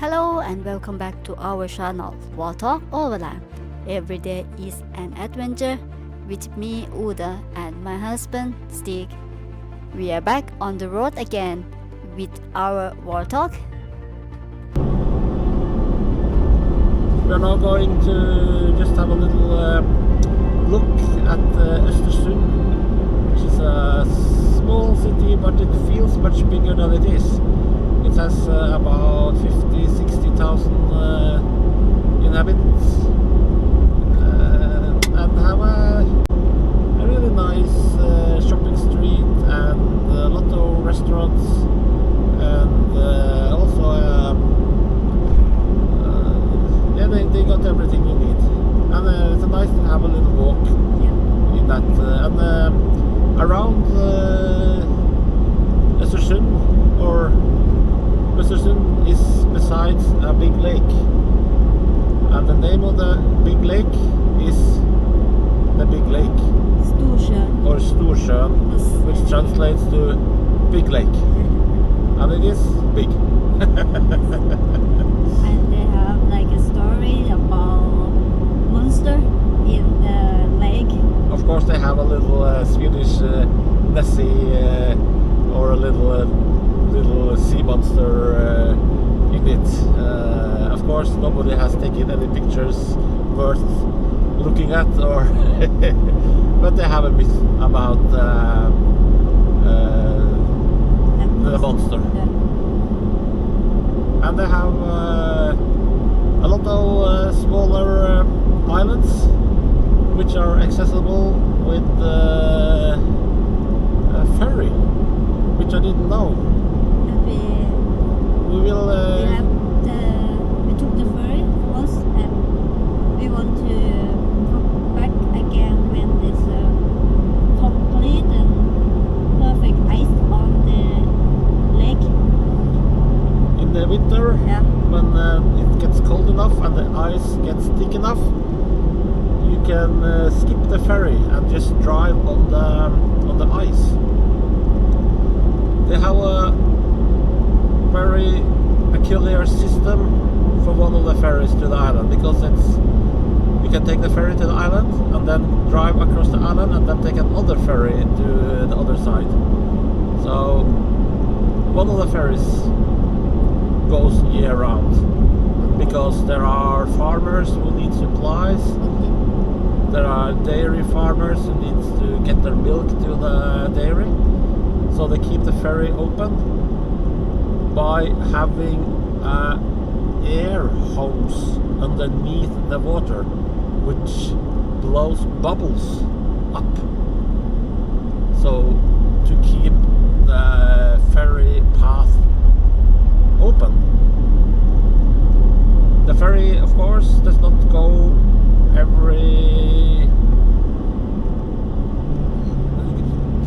Hello and welcome back to our channel Water Overland. Every day is an adventure with me Uda and my husband Stig. We are back on the road again with our war talk. We are now going to just have a little look at Östersund, which is a small city, but it feels much bigger than it is. It has about 60,000 inhabitants and have a really nice shopping street and a lot of restaurants and also they got everything you need, and it's nice to have a little walk in that and around Östersund is besides a big lake, and the name of the big lake is the big lake Storsjön. or Storsjön, which translates to big lake, and it is big. And they have like a story about monster in the lake. Of course, they have a little Swedish Nessie or a little sea monster in it. Of course, nobody has taken any pictures worth looking at, or but they have a myth about the monster. Yeah. And they have a lot of smaller islands which are accessible with a ferry, which I didn't know. And We will. we took the ferry once, and we want to come back again when there's complete and perfect ice on the lake. In the winter, Yeah. when it gets cold enough and the ice gets thick enough, you can skip the ferry and just drive on the ice. They have a very peculiar system for one of the ferries to the island, because you can take the ferry to the island and then drive across the island and then take another ferry to the other side. So one of the ferries goes year round, because there are farmers who need supplies. There are dairy farmers who need to get their milk to the dairy, so they keep the ferry open by having an air hose underneath the water which blows bubbles up, so to keep the ferry path open. The ferry, of course, does not go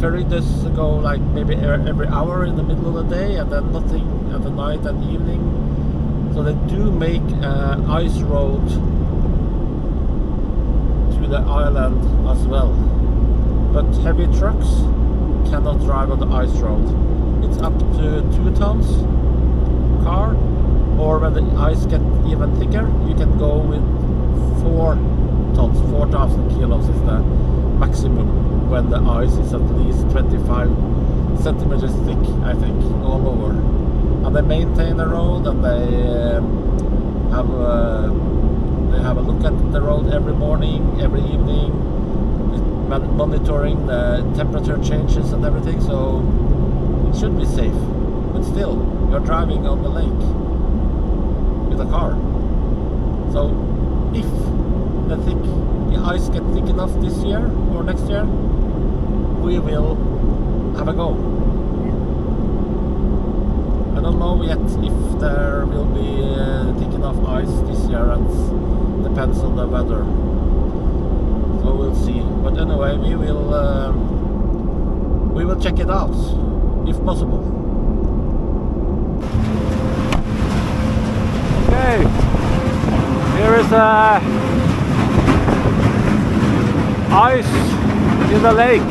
ferry does go like maybe every hour in the middle of the day, and then nothing at the night and evening. So they do make an ice road to the island as well, but heavy trucks cannot drive on the ice road. It's up to 2 tons car, or when the ice gets even thicker, you can go with 4 tons, 4,000 kilos is the maximum when the ice is at least 25 centimeters thick, I think, all over. And they maintain the road, and they have a look at the road every morning, every evening, monitoring the temperature changes and everything, so it should be safe. But still, you're driving on the lake with a car. So if the ice gets thick enough this year or next year, we will have a go. I don't know yet if there will be thick enough ice this year. It depends on the weather, so we'll see. But anyway, we will check it out if possible. Okay, here is ice in the lake.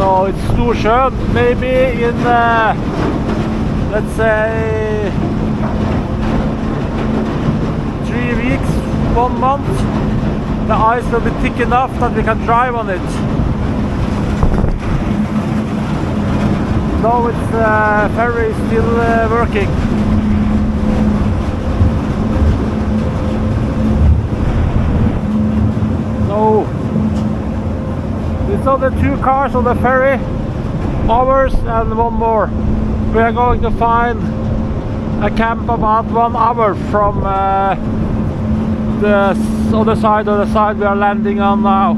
So So it's Storsjön, maybe in let's say 3 weeks, 1 month, the ice will be thick enough that we can drive on it. Now its ferry is still working. So it's only 2 cars on the ferry, ours and 1 more. We are going to find a camp about 1 hour from the other side of the side we are landing on now.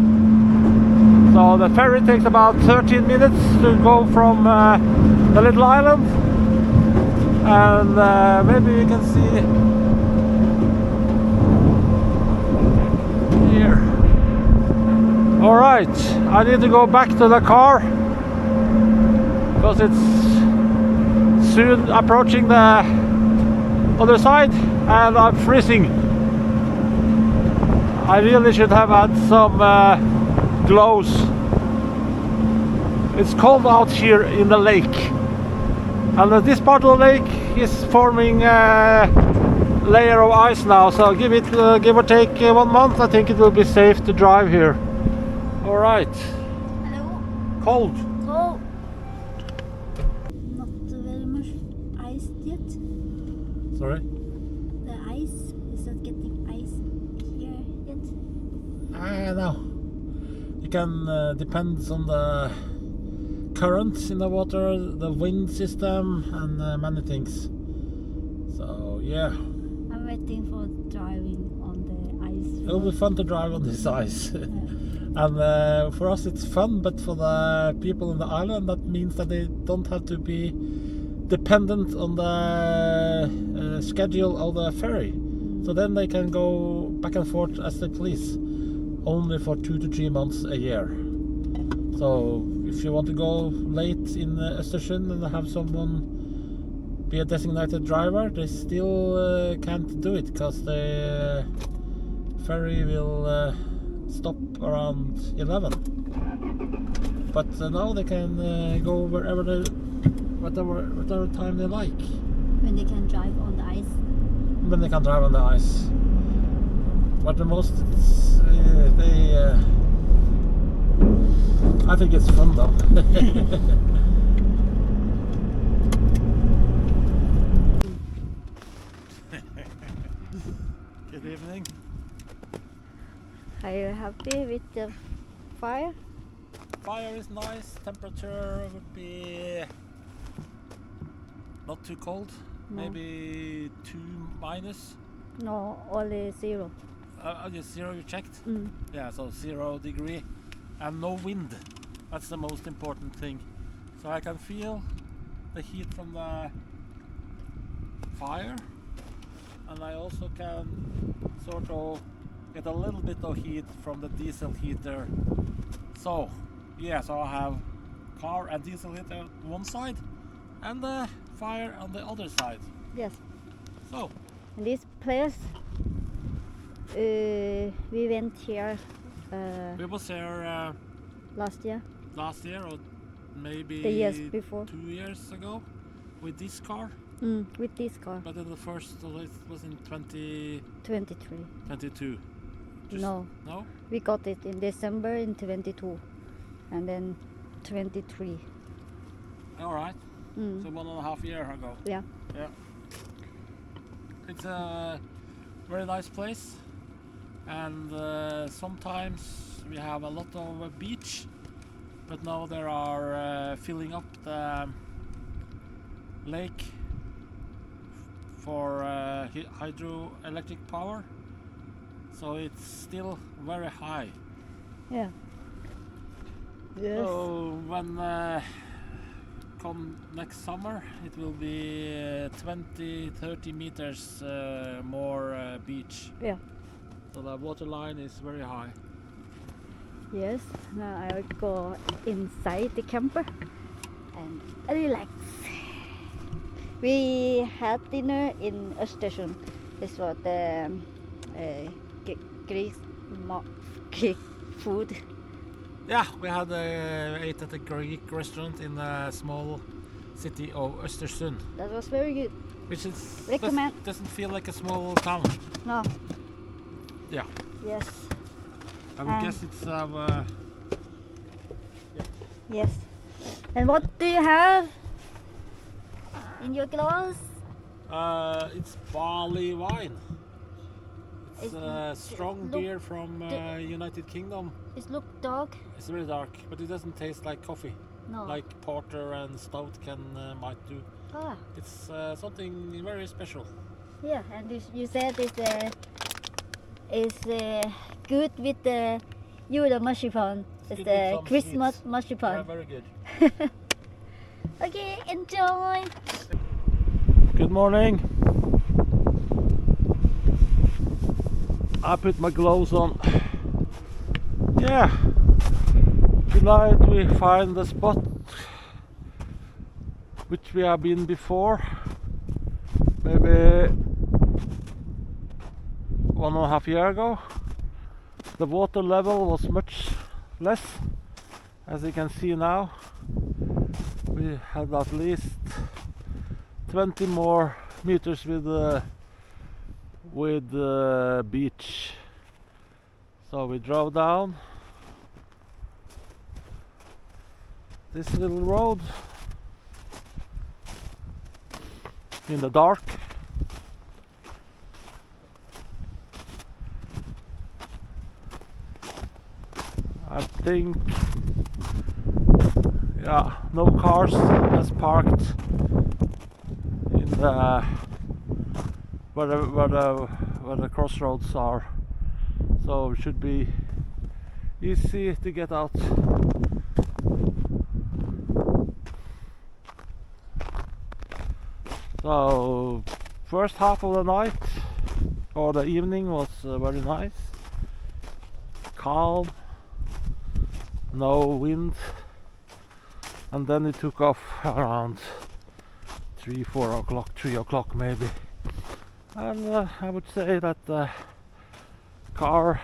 So the ferry takes about 13 minutes to go from the little island, and maybe you can see here. Alright, I need to go back to the car because it's soon approaching the other side and I'm freezing. I really should have had some gloves. It's cold out here in the lake, and this part of the lake is forming a layer of ice now, so give or take 1 month, I think it will be safe to drive here. Alright. Hello. Cold. Cold. Not very much ice yet. Sorry? The ice is not getting ice here yet. I don't know. It can depends on the currents in the water, the wind system, and many things. So yeah, I'm waiting for driving on the ice. it'll be fun to drive on this ice. And for us it's fun, but for the people on the island that means that they don't have to be dependent on the schedule of the ferry. So then they can go back and forth as they please, only for 2 to 3 months a year. So if you want to go late in Östersjön and have someone be a designated driver, they still can't do it because the ferry will stop around 11. But now they can go wherever whatever time they like. When they can drive on the ice. When they can drive on the ice. But the most I think it's fun though. Good evening. Are you happy with the fire? Fire is nice, temperature would be not too cold, No. maybe 2 minus. No, only 0. Just 0 you checked? Mm. Yeah, so 0 degree and no wind. That's the most important thing. So I can feel the heat from the fire, and I also can sort of get a little bit of heat from the diesel heater. So yeah, so I have car and diesel heater on one side and the fire on the other side. Yes. So And this place, we went here we was there last year, last year or maybe the years before, 2 years ago with this car. with this car. But then the first it was in 23. 2022. No, No? we got it in December in 22, and then 23. Alright. Mm. So 1.5 years ago. Yeah. Yeah. It's a very nice place, and sometimes we have a lot of beach, but now they are filling up the lake for hydroelectric power, so it's still very high. Yeah. Yes. So when come next summer, it will be 20-30 meters more beach. Yeah. So the water line is very high. Yes. Now I will go inside the camper and relax. We had dinner in Östersjön. This was the Greek food. Yeah, we had ate at a Greek restaurant in a small city of Östersund, That was very good. which is Recommend. doesn't feel like a small town. No. Yeah, Yes. I would guess it's Yes. And what do you have in your glass? it's barley wine. It's It strong look- beer from United Kingdom. It look dark. It's very dark, but it doesn't taste like coffee, No. like porter and stout might do. Ah. It's something very special. Yeah, and you said it's good with the marzipan. It's Good with the some Christmas sweets. marzipan. Yeah, very good. Okay, enjoy. Good morning. I put my gloves on. Yeah. Tonight we find the spot which we have been before. Maybe 1.5 years ago. The water level was much less. As you can see now, we had at least 20 more meters with the beach. So we drove down this little road in the dark. I think, yeah, no cars has parked in the where the crossroads are, so it should be easy to get out. So first half of the night or the evening was very nice, calm, no wind, and then it took off around 3 o'clock maybe, and I would say that the car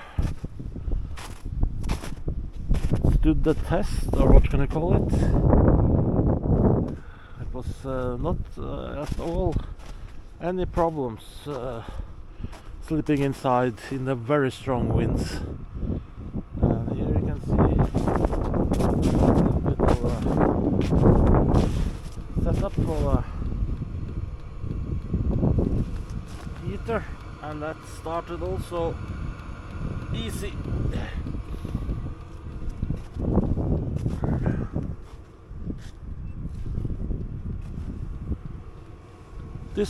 stood the test, or what can I call it. It was not at all any problems sleeping inside in the very strong winds. And here you can see a bit of a setup for a heater, and that started also easy. This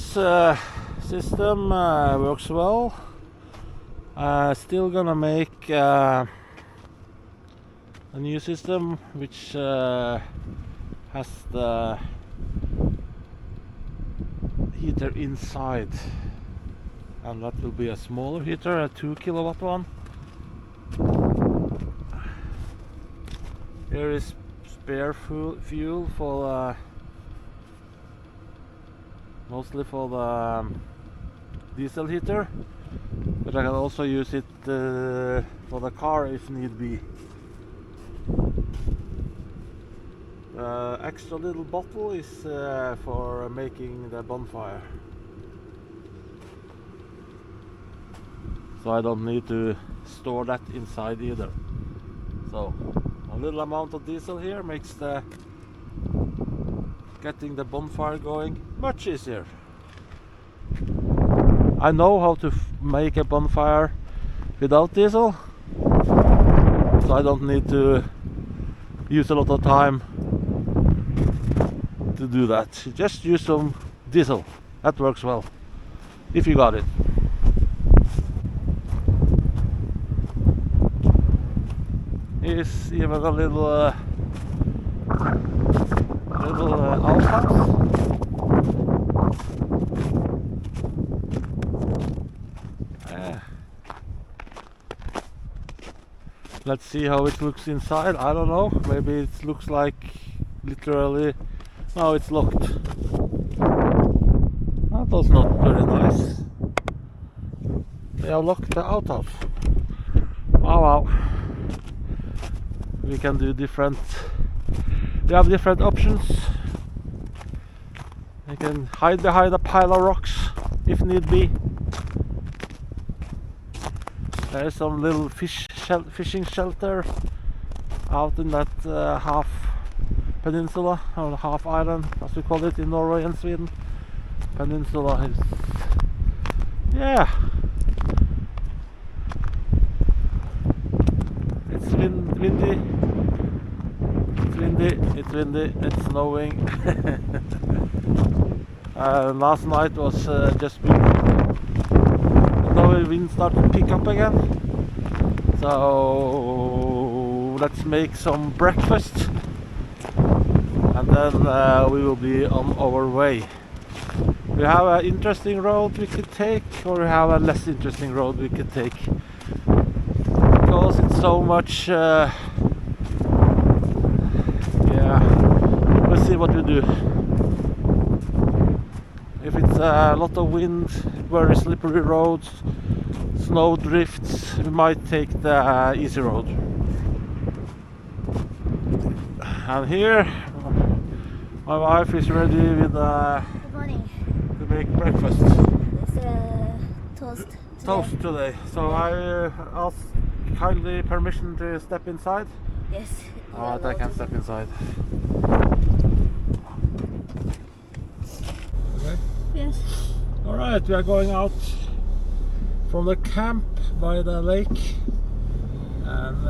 system works well. Still gonna make a new system which has the heater inside, and that will be a smaller heater, a 2 kilowatt one. Here is spare fuel for mostly for the diesel heater, but I can also use it for the car if need be. The extra little bottle is for making the bonfire, so I don't need to store that inside either. So a little amount of diesel here makes the getting the bonfire going much easier. I know how to make a bonfire without diesel, so I don't need to use a lot of time to do that. Just use some diesel. That works well if you got it. Here's even a little outhouse. Let's see how it looks inside. I don't know, maybe it looks like literally, no, it's locked. That was not very nice. They have locked the outhouse. Oh wow. we can do different. We have different options. You can hide behind a pile of rocks if need be. There is some little fishing shelter out in that half peninsula, or half island as we call it in Norway and Sweden. Peninsula is, yeah, it's windy, it's snowing. Last night was just now the wind started to pick up again, so let's make some breakfast and then we will be on our way. We have an interesting road we could take, or we have a less interesting road we could take, because it's so much yeah, we'll see what we do. If it's a lot of wind, very slippery roads, snow drifts, we might take the easy road. And here my wife is ready with Good morning. to make breakfast. It's toast. Toast today. So I ask kindly permission to step inside. Yes. Alright, I can step inside. Okay. Yes. Alright, we are going out from the camp by the lake, and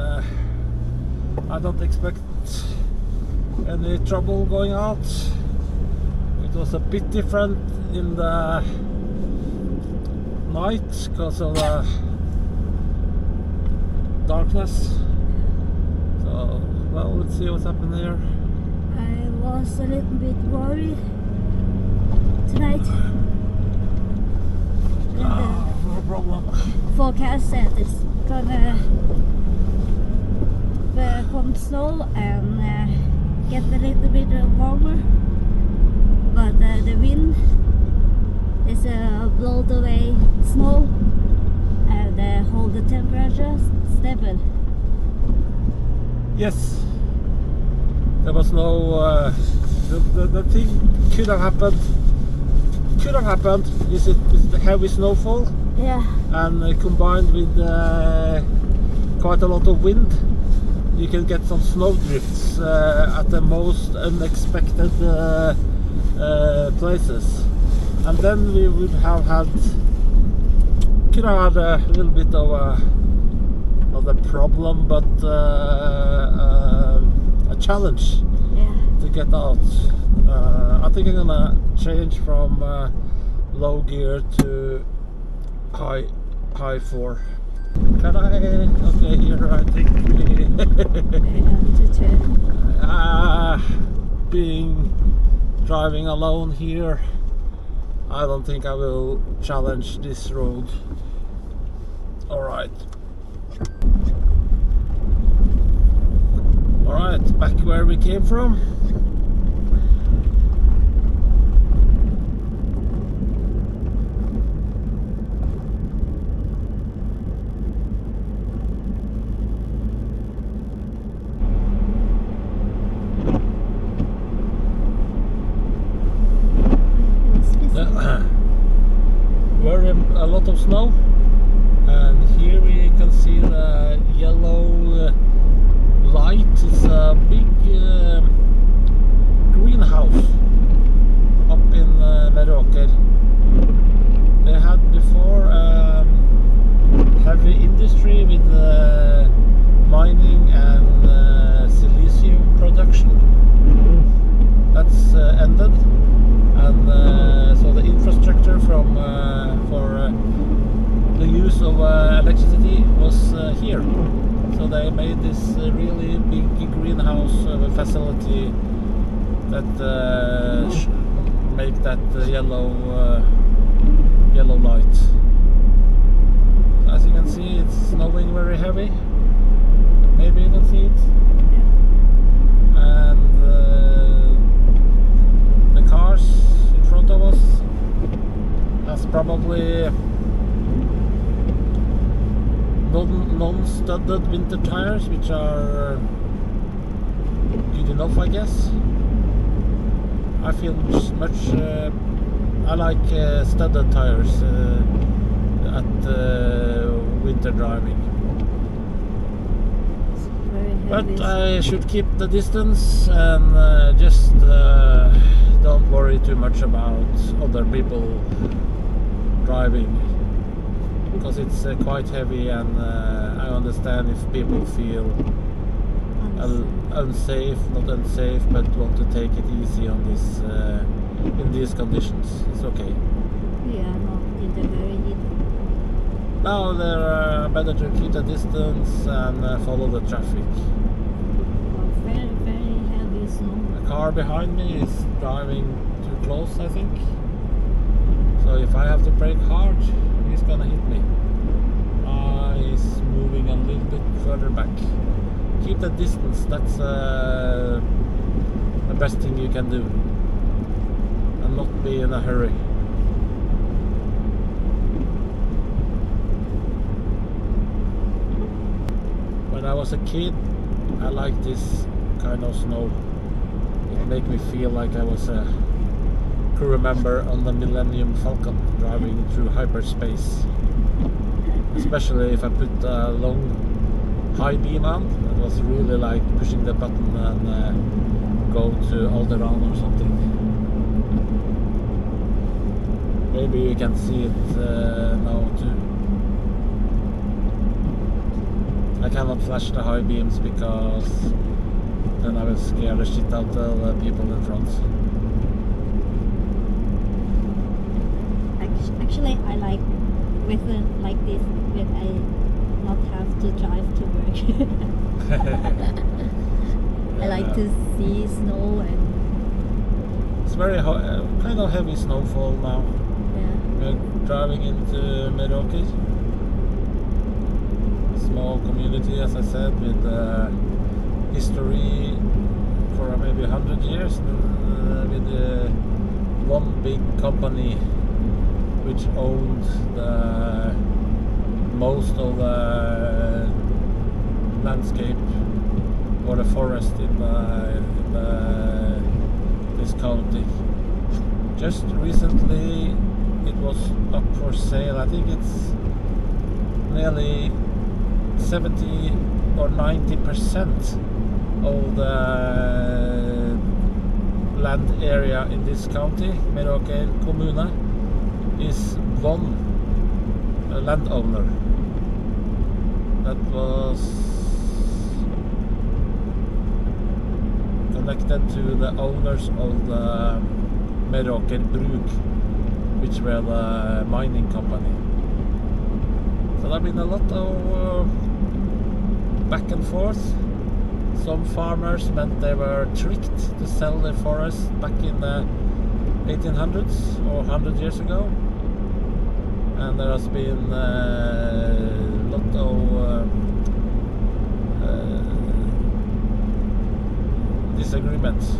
I don't expect any trouble going out. It was a bit different in the night because of the darkness. So, well, let's see what's happening here. I was a little bit worried tonight. No problem. Forecast said it's gonna come snow and get a little bit warmer, but the wind is blow away snow and hold the temperature stable. Yes, there was no. The thing could have happened. Is the heavy snowfall, Yeah. and combined with quite a lot of wind, you can get some snow drifts at the most unexpected places, and then we would have could have had a little bit of not a problem, but a challenge Yeah. to get out. I think I'm gonna change from low gear to high 4. Can I? Okay, here I think driving alone here, I don't think I will challenge this road. Alright, back where we came from. A lot of snow, and here we can see the yellow light. It's a big greenhouse up in Meråker. They had before heavy industry with mining and silicium production. That's ended, and so the infrastructure for the use of electricity was here. So they made this really big greenhouse facility that make that yellow light. As you can see, it's snowing very heavy. Maybe you can see it. And the cars in front of us has probably non-studded winter tires, which are good enough, I guess. I feel much I like studded tires at winter driving. It's very heavy. But I should keep the distance and just don't worry too much about other people driving, because it's quite heavy, and I understand if people feel unsafe, not unsafe, but want to take it easy on this in these conditions. It's okay. We are not in the very heat. Now they're better to keep the distance and follow the traffic. Very, very heavy snow. The car behind me is driving too close, I think. So if I have to brake hard, he's gonna hit me. He's moving a little bit further back. Keep the distance, that's the best thing you can do. And not be in a hurry. When I was a kid, I liked this kind of snow. It made me feel like I was a crew member on the Millennium Falcon driving through hyperspace. Especially if I put a long high beam on. It was really like pushing the button and go to Alderaan or something. Maybe you can see it now too. I cannot flash the high beams because then I will scare the shit out of the people in front. Actually, I like weather like this when I not have to drive to work. I like to see snow and it's very kind of heavy snowfall now. yeah. We're driving into Meråker. Small community, as I said, with history for maybe 100 years, with one big company which owned most of the landscape or the forest in this county. Just recently it was up for sale. I think it's nearly 70 or 90% of the land area in this county, Meråker kommune, is one landowner. That was connected to the owners of the Meråker Bruk, which were the mining company. So there have been a lot of back and forth. Some farmers meant they were tricked to sell their forest back in the 1800s or 100 years ago. And there has been a lot of disagreements.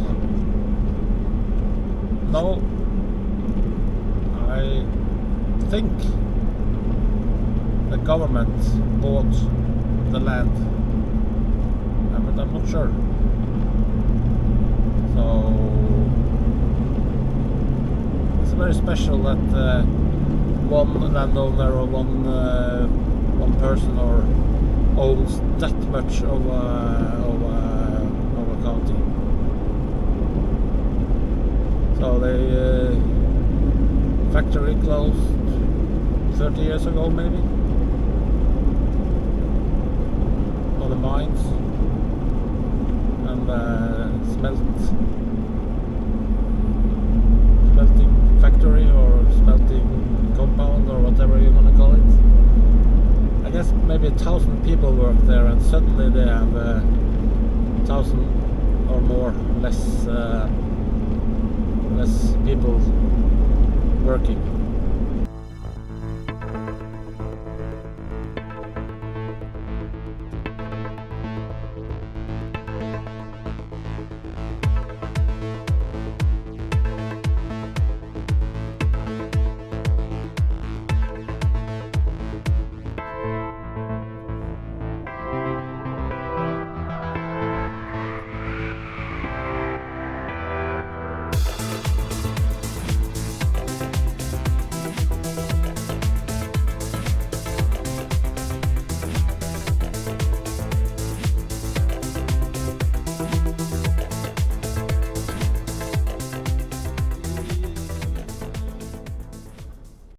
Now, I think the government bought the land, but I'm not sure. So it's very special that one landowner or one person or owns that much of a county. So the factory closed 30 years ago, maybe. For the mines and smelting factory or smelting compound or whatever you want to call it. I guess maybe 1,000 people work there, and suddenly they have 1,000 or more less people working.